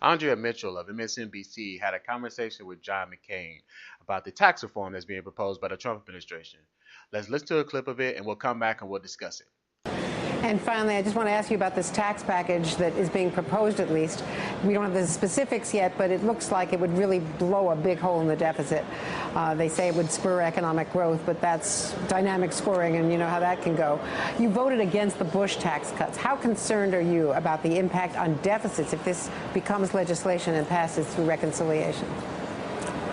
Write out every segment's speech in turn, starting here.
Andrea Mitchell of MSNBC had a conversation with John McCain about the tax reform that's being proposed by the Trump administration. Let's listen to a clip of it and we'll come back and we'll discuss it. And finally, I just want to ask you about this tax package that is being proposed, at least. We don't have the specifics yet, but it looks like it would really blow a big hole in the deficit. They say it would spur economic growth, but that's dynamic scoring, and you know how that can go. You voted against the Bush tax cuts. How concerned are you about the impact on deficits if this becomes legislation and passes through reconciliation?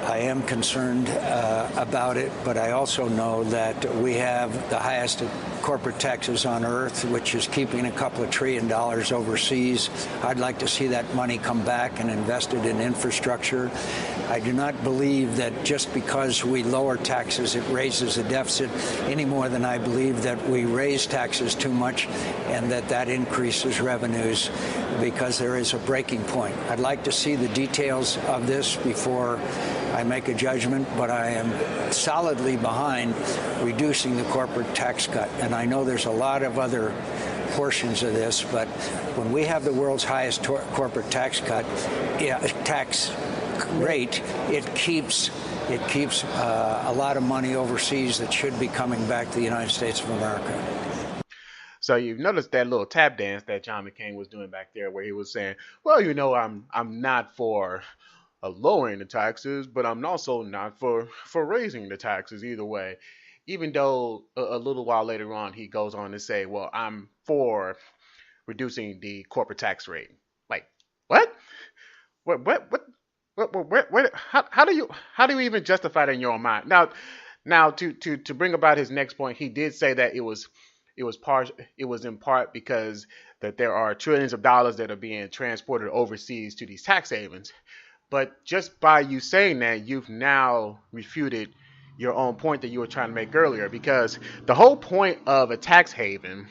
I am concerned about it, but I also know that we have the highest corporate taxes on earth, which is keeping a couple of $1 trillion overseas. I'd like to see that money come back and invested in infrastructure. I do not believe that just because we lower taxes, it raises the deficit any more than I believe that we raise taxes too much and that increases revenues, because there is a breaking point. I'd like to see the details of this before I make a judgment, but I am solidly behind reducing the corporate tax cut. And I know there's a lot of other portions of this, but when we have the world's highest corporate tax rate, it keeps a lot of money overseas that should be coming back to the United States of America. So you've noticed that little tap dance that John McCain was doing back there, where he was saying, "Well, I'm not for lowering the taxes, but I'm also not for raising the taxes either way." Even though a little while later on he goes on to say, "Well, I'm for reducing the corporate tax rate." Like, what? What? How do you even justify that in your own mind? Now to bring about his next point, he did say that it was in part because that there are trillions of dollars that are being transported overseas to these tax havens. But just by you saying that, you've now refuted your own point that you were trying to make earlier, because the whole point of a tax haven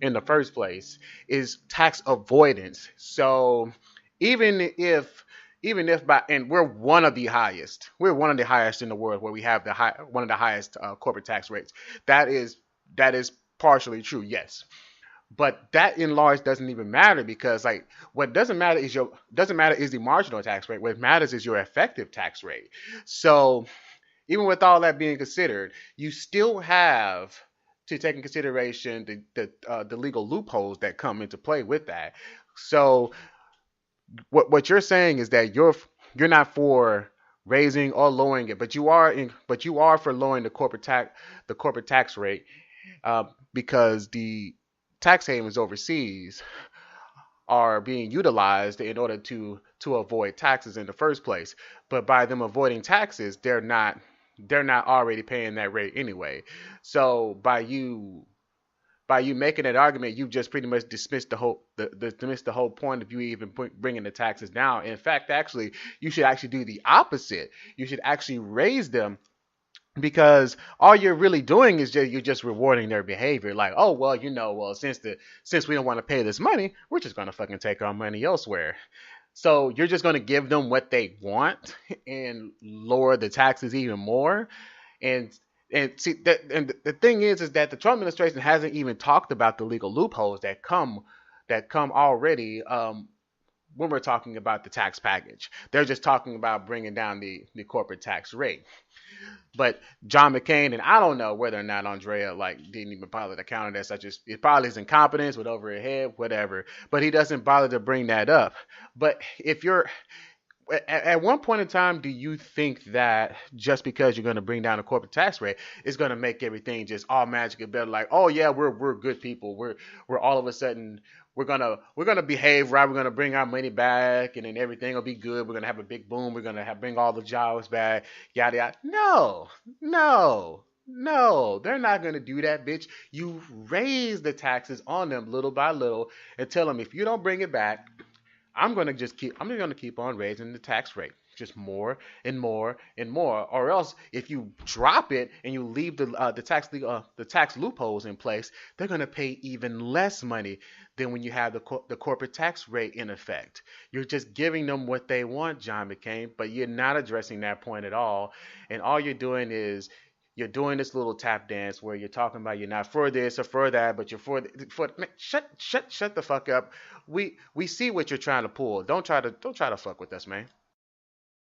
in the first place is tax avoidance. So even if and we're one of the highest in the world, where we have one of the highest corporate tax rates. That is partially true, yes. But that in large doesn't even matter, because like what doesn't matter is the marginal tax rate. What matters is your effective tax rate. So even with all that being considered, you still have to take in consideration the legal loopholes that come into play with that. So what you're saying is that you're not for raising or lowering it, but you are for lowering the corporate tax rate, because the tax havens overseas are being utilized in order to avoid taxes in the first place. But by them avoiding taxes, they're not already paying that rate anyway. So by you making that argument, you just pretty much dismissed the whole point of you even bringing the taxes down. In fact, actually, you should actually do the opposite. You should actually raise them, because all you're really doing is you're just rewarding their behavior. Like, oh well, since we don't want to pay this money, we're just gonna fucking take our money elsewhere. So you're just gonna give them what they want and lower the taxes even more. And see that, and the thing is that the Trump administration hasn't even talked about the legal loopholes that come already. When we're talking about the tax package, they're just talking about bringing down the corporate tax rate. But John McCain, and I don't know whether or not Andrea didn't even bother to counter that, such as it probably is incompetence with over her head, whatever. But he doesn't bother to bring that up. But if you're at one point in time, do you think that just because you're going to bring down the corporate tax rate, it's going to make everything just all magically better? Like, oh yeah, we're good people. We're all of a sudden we're gonna behave right. We're gonna bring our money back, and then everything will be good. We're gonna have a big boom. We're gonna bring all the jobs back. Yada yada. No, they're not gonna do that, bitch. You raise the taxes on them little by little and tell them, if you don't bring it back, I'm just gonna keep on raising the tax rate, just more and more and more. Or else, if you drop it and you leave the tax loopholes in place, they're gonna pay even less money than when you have the corporate tax rate in effect. You're just giving them what they want, John McCain, but you're not addressing that point at all. And all you're doing is you're doing this little tap dance where you're talking about you're not for this or for that, but you're for man, shut the fuck up. We see what you're trying to pull. Don't try to fuck with us, man.